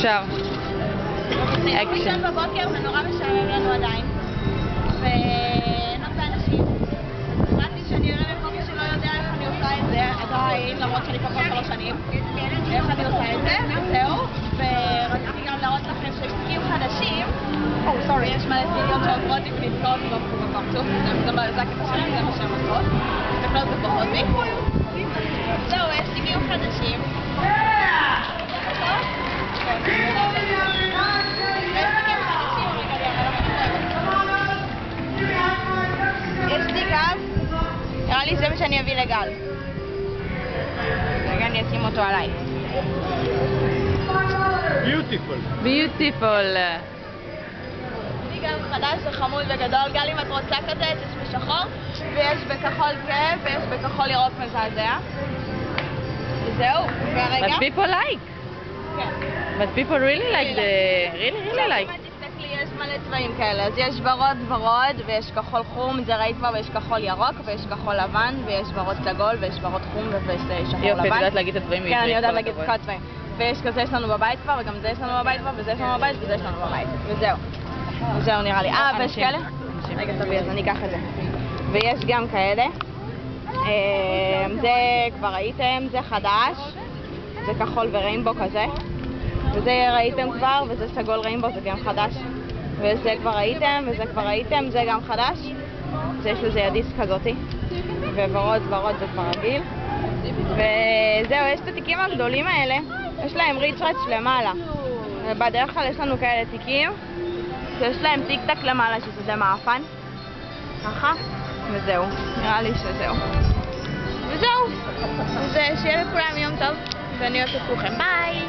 אפשר. יום ראשון בבוקר ונורא משעמם לנו עדיין. ואין הרבה אנשים. החלטתי שאני אראה לכל מי שלא יודע איך אני עושה את זה, עדיין, למרות שאני פה כבר 3 שנים. איך אני עושה את זה, וזהו. ורציתי גם להראות לכם שיש תיקים חדשים. ויש מלא סטודיות שעוברות לי ונתקעות בפרצוף. זה הקטע שלי, זה מה שהן עושות. תסתכלו זה פחות לי. זהו, יש תיקים חדשים. יש לי גל, נראה לי זה מה שאני אביא לגל. רגע אני אשים אותו עליי. ביוטיפול. יש לי גל חדש וחמוד וגדול. גל אם את רוצה כזה, יש בשחור ויש בכחול כיף ויש בכחול ירוק מזעזע. וזהו, והרגע. But people like. כן. But people really like really like. תסתכלי, יש מלא צבעים כאלה, אז יש ורוד ויש כחול חום, זה ראית כבר, ויש כחול ירוק ויש כחול לבן ויש ורוד סגול ויש ורוד חום ויש שחור לבן. יופי, את יודעת להגיד את הדברים. כן, אני יודעת להגיד את כל הצבעים. ויש כזה יש לנו בבית כבר, וגם זה יש לנו בבית כבר, וזה יש לנו בבית, וזה יש לנו בבית. וזהו. וזהו נראה לי. ויש כאלה? רגע, תביא, אז אני אקח את זה. ויש גם כאלה. זה כבר ראיתם, זה חדש. זה כחול וריינבו כזה. וזה ראיתם כבר, וזה סגול ריינבו, זה גם חדש. וזה כבר ראיתם, וזה כבר ראיתם, זה גם חדש. יש לזה ידיס כזאתי. וורוד זה כבר רגיל. וזהו, יש את התיקים הגדולים האלה. יש להם ריצ'רץ' למעלה. ובדרך כלל יש לנו כאלה תיקים. שיש להם טיק טק למעלה, שזה מאפן. ככה. וזהו. נראה לי שזהו. וזהו. אז שיהיה לכולם יום טוב. ואני אוהבת את כולכם. ביי!